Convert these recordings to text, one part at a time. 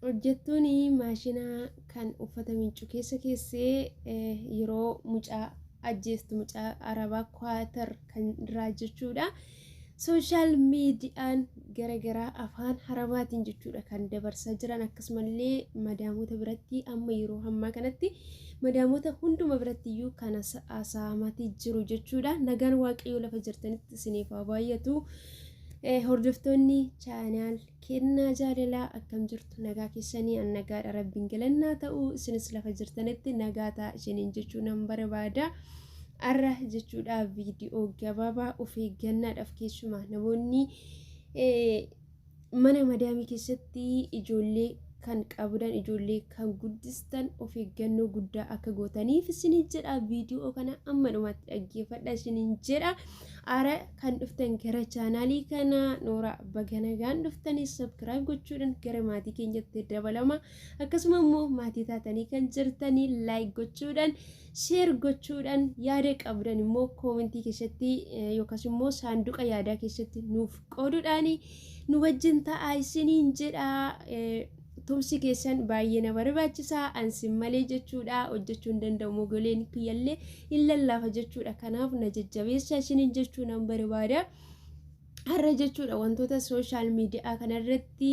hojjettuun maashina kan uffata miiccu keessee yeroo mucaa ajjeestu mucaa arabaa kwaatar kan irraa jechuudha. Sooshaal miidiyaan garagaraa afaan arabaatiin jechuudha kan dabarsaa jiran. Akkasumallee madaamota biratti amma yeroo ammaa kanatti madaamota hunduma biratti iyyuu kan asaamatii jiru jechuudha. Nagaan waaqayyoo lafa jirtanitti isiniif haa baay'atu. Hordoftoonni chaanaal kennaa jaalalaa akkam jirtu nagaa keessanii an nagaadha rabbiin galannaa ta'u isinis lafa jirtanitti nagaa ta'a isiniin jechuu nan barbaada. Arra jechuudha viidiyoo gabaabaa of eeggannaadhaaf keessumaa namoonni mana madaamii keessatti ijoollee kan qabdan ijoollee kan guddistan of eeggannoo guddaa akka gootaniif isiniin jedha. Viidiyoo kana amma dhumatti dhaggeeffadha isiniin jedha. Ara kan dhuftan gara chaanaalii kana Noora Baganagaan dhuftanii subscribe gochuudhaan gara maatii keenyatti dabalama. Akkasuma immoo maatii taatanii kan jirtanii like gochuudhaan share gochuudhaan yaada qabdan immoo koomentii keessatti yookaas immoo saanduqa yaadaa keessatti nuuf qooduudhaan nu wajjin ta'aa isiniin jedha. Tumsi keessan baay'ee na barbaachisaa ansin malee jechuudha hojjechuu hin danda'u mogoleen kiyyallee hin lallaafa jechuudha. Kanaaf na jajjabeessaa isiniin jechuu nan barbaada. Har'a jechuudha wantoota sooshaal miidiyaa kanarratti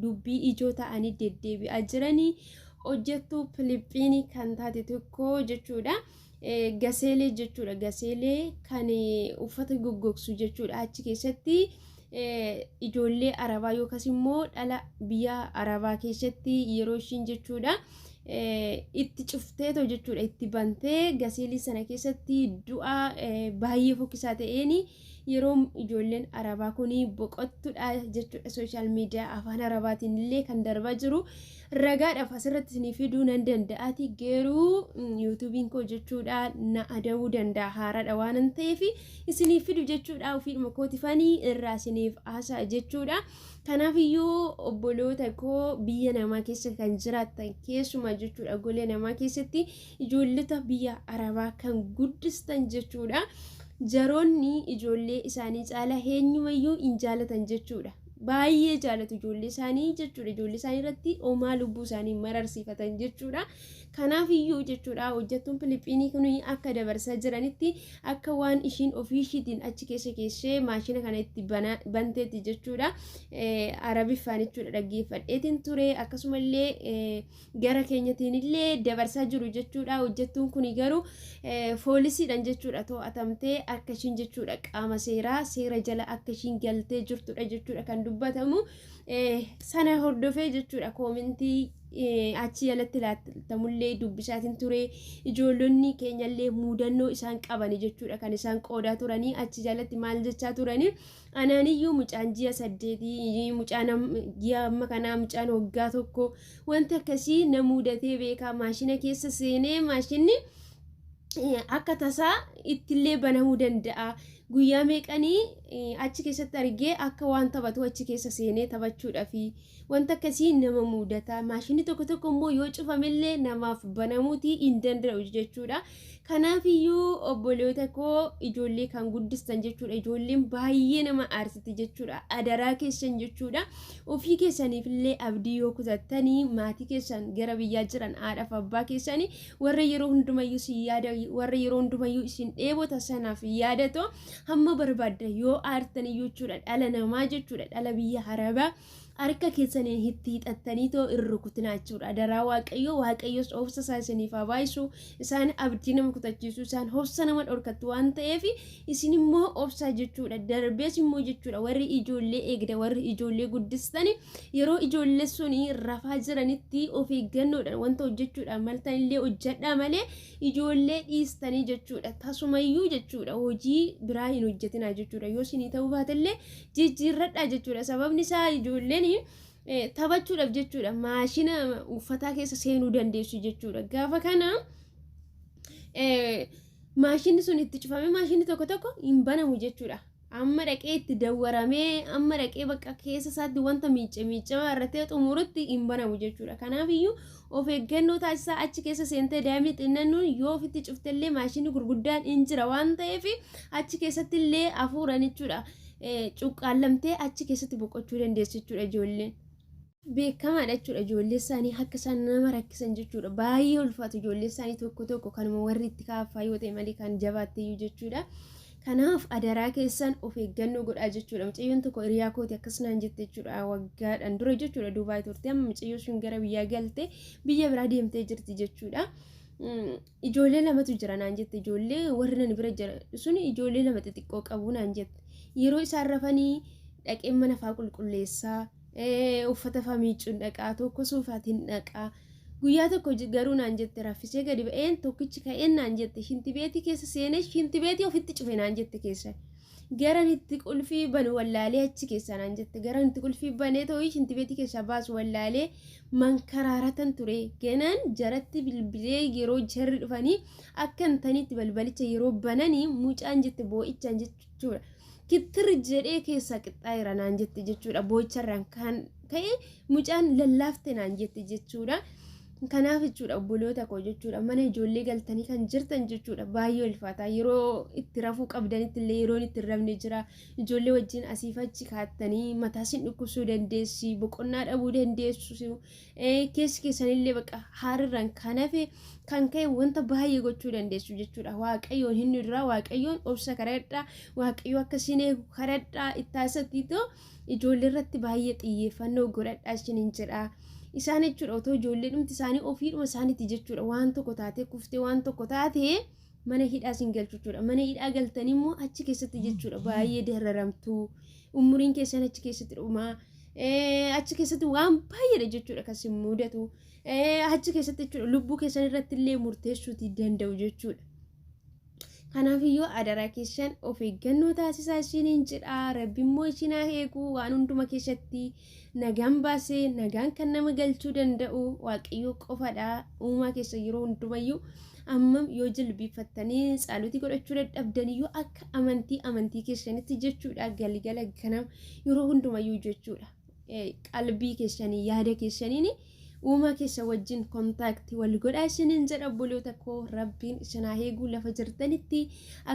dubbii ijoo ta'anii deddeebi'aa jiranii hojjettuu Filiippiinii kan taate tokko jechuudha. Gaseelee jechuudha. Gaseelee kan uffata goggogsu jechuudha. Achi keessatti ijoollee arabaa yookaas immoo dhala biyya arabaa keessatti yeroo ishiin jechuudha itti cufteeto jechuudha itti bantee gaseelii sana keessatti du'a baay'ee fokkisaa ta'een yeroo ijoolleen arabaa kun boqottudha jechuudha. Sooshaal miidiyaa afaan arabaatiin illee kan darbaa jiru ragaadhaaf asirratti isinii fiduu nan danda'aati. Garuu yuutuubiin koo jechuudha na adabuu danda'a haaraadha waan ta'eef isinii fidu jechuudha. Ofiidhuma kootifanii irraa isiniif haasa'a jechuudha. Kanaaf iyyuu obboloota koo biyya namaa keessa kan jiraatan keessumaa jechuudha golee namaa keessatti ijoollota biyya arabaa kan guddistan jechuudha. Jaroonni ijoollee isaanii caala eenyumayyuu hin jaalatan jechuudha. Baay'ee jaalatu ijoollee isaanii jechuudha. Ijoollee isaanii irratti omaa lubbuu isaanii mararsiifatan jechuudha. Kanaaf iyyuu jechuudha hojjettuun Filiippiinii kun akka dabarsaa jiranitti akka waan ishiin ofiishiitiin achi keessee maashina kana itti banteetti jechuudha. Arabiffaan jechuudha dhaggeeffadheetiin ture. Akkasumallee gara keenyatiin illee dabarsaa jiru jechuudha. Hojjettuun kun garuu poolisiidhaan jechuudha to'atamtee akka ishiin jechuudha qaama seera jala akka ishiin galtee jirtudha jechuudha kan dubbatamu. Sana hordofee jechuudha koomentii achi jalatti laatamullee dubbisaatiin ture. Ijoollonni keenyallee muudannoo isaan qaban jechuudha kan isaan qoodaa turanii achi jalatti maal jechaa turanii anaaniyyuu mucaan ji'a 8 mucaan ji'a amma kanaa mucaan waggaa 1 wanti akkasii na muudatee beekaa maashina keessa seenee maashinni akka tasaa ittillee banamuu danda'a. Guyyaa meeqanii achi keessatti argee akka waan taphatu achi keessa seenee taphachuudhaaf wanta akkasii nama muudata. Maashinni tokko immoo yoo cufamellee namaaf banamuutii hin danda'u jechuudha. Kanaaf iyyuu obboloota koo ijoollee kan guddistan jechuudha. Ijoolleen baay'ee nama aarsiti jechuudha. Adaraa keessan jechuudha. Ofii keessaniif illee abdii yoo kutattanii maatii keessan gara biyyaa jiran haadhaaf abbaa keessanii warra yeroo hundumayyuu si yaada warra yeroo hundumayyuu isin dheebota sanaaf yaadato hamma barbaadda yoo aartan jechuudha. Dhala namaa jechuudha. Dhala biyya arabaa harka keessaniin itti hidhattanii too irrukutinaa jechuudha. Adaraa waaqayyoos obsa isaa isiniif haa baay'isu. Isaan abdii nama kutachiisu isaan obsa nama dhorkatu waan ta'eef isin immoo obsa jechuudha. Darbees immoo jechuudha warri ijoollee eegda warri ijoollee guddistan yeroo ijoollee suni rafaa jiranitti of eeggannoodhaan wanta hojjechuudhaan maltan illee hojjedhaa malee ijoollee dhiistanii jechuudha. Tasumayyuu jechuudha hojii biraa hin hojjetinaa jechuudha. Yoo isinii ta'uu baatellee jijjiirradhaa jechuudha. Sababni isaa ijoolleen taphachuudhaaf jechuudha maashina uffataa keessa seenuu dandeessu jechuudha. Gaafa kana maashinni sun itti cufame maashinni tokko hin banamu jechuudha. Amma dhaqee itti dawwaramee amma dhaqee bakka keessa isaatti wanta miicama irratti xumurutti hin banamu jechuudha. Kanaaf iyyuu of eeggannoo taasisaa achi keessa seentee daa'imni xinnannuun yoo ofitti cuftellee maashinni gurguddaan hin jira waan ta'eef achi keessatti illee hafuuran jechuudha. Cuqqaallamtee achi keessatti boqochuu dandeessu jechuudha ijoolleen. beekamaadha jechuudha. Ijoollee isaanii akka isaan nama rakkisan jechuudha. Baay'ee ulfaatu ijoollee isaanii tokko kanuma warri itti kaaffaa yoo ta'e malee kan jabaatteyyuu jechuudha. Kanaaf adaraa keessan of eeggannoo godhaa jechuudha. Mucayyoon tokko hiriyaa kooti akkasumaan jette jechuudha. Waggaadhaan dura jechuudha Duubaay turte, amma mucayyoo sun gara biyyaa galte biyya biraa deemtee jirti jechuudha. Ijoollee lamatu jira naan jette, ijoollee warri nan bira jira sun ijoollee lama xixiqqoo qabu naan jette. Yeroo isaan rafanii dhaqeen mana faa qulqulleessaa, uffata faa miicuun dhaqaa, tokko suufaatiin dhaqaa. Guyyaa tokko garuu naan jette raffisee gadi ba'een tokkichi ka'een naan jette shinti beetii keessa seenee shinti beetii ofitti cufe naan jette keessa. Garan itti qulfii banu wallaalee achi keessa naan jette. Garan itti qulfii banee ta'uu shinti beetii keessa baasu wallaalee mankaraaratan ture. Ganaan jaratti bilbilee yeroo jarri dhufanii akka intanitti balbalicha yeroo bananii mucaan jette boo'ichaan jechuudha. Kittir jedhee keessa qixxaayira naan jette jechuudha. Boo'icharraan kan ka'e mucaan lallaafte naan jette jechuudha. Kanaaf jechuudha obboloota koo jechuudha mana ijoollee galtanii kan jirtan jechuudha baay'ee ulfaata. Yeroo itti rafuu qabdanitti illee yeroon itti rafne jira. Ijoollee wajjin asiif achi kaattanii mataa isin dhukkubsuu dandeessi, boqonnaa dhabuu dandeessu. Keessi keessanillee baqa haarirraan kan hafe kan ka'e wanta baay'ee gochuu dandeessu jechuudha. Waaqayyoon hin dura waaqayyoon obsa kadhadhaa, waaqayyo akkasiin eegu kadhadhaa ittaasatiitoo ijoollee irratti baay'ee xiyyeeffannoo godhadhaa isiniin jedha. Isaan jechuudha otoo ijoollee dhumti isaanii ofiidhuma isaaniitti jechuudha waan tokko taatee kuftee waan tokko taatee mana hidhaa isin galchu jechuudha. Mana hidhaa galtanii immoo achi keessatti jechuudha baay'ee dararamtu. Umuriin keessan achi keessatti dhuma. Achi keessatti waan baay'eedha jechuudha kan isin mudatu. Achi keessatti jechuudha lubbuu keessan irratti illee murteessuutii danda'u jechuudha. Kanaafiyyuu adaraa keessan of eeggannoo taasisaa isiniin jedha. Rabbi immoo isin haa eegu waan hunduma keessatti nagaan baasee nagaan kan nama galchuu danda'u waaqayyoo qofadha. Uumaa keessa yeroo hundumayyuu amma yoo jilbiiffattanii tsaalutii godhachuu dadhabdaniyyuu akka amantii keessanitti jechuudha galgala ganama yeroo hundumayyuu jechuudha. Qalbii keessanii yaada keessaniin uumaa keessa wajjin kontaaktii wal godhaa isiniin jedha obboloota koo. Rabbiin isin haa eegu lafa jirtanitti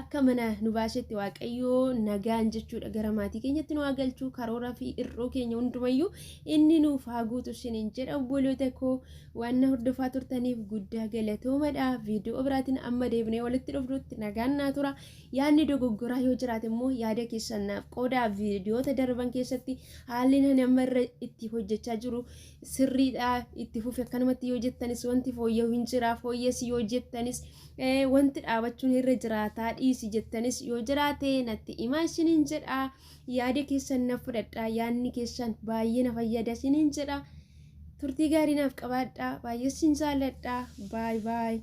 akka mana nu baasetti waaqayyoo nagaan jechuudha gara maatii keenyatti nu haa galchuu karooraa fi irroo keenya hundumayyuu inni nuuf haa guutu isiniin jedha obboloota koo. Waan hordofaa turtaniif guddaa galatoomaa. Viidiyoo biraatiin amma deebinee walitti dhufnutti nagaan naa tura. Yaadni dogoggoraa yoo jiraate immoo yaada keessan naaf qoodaa. Viidiyoota darban keessatti haalli nan amma irra itti hojjechaa jiru sirriidha. Itti fufi akkanumatti yoo jettanis wanti fooyya'u hin jira. Fooyyessi yoo jettanis wanti dhaabachuun irra jiraataa dhiisi jettanis yoo jiraate natti himaa isiniin jedha. Yaada keessan na fudhadhaa. Yaadni keessan baay'ee na fayyada isiniin jedha. Turtii gaarii naaf qabaadhaa. Baay'ee isin jaalladhaa. Baay baay.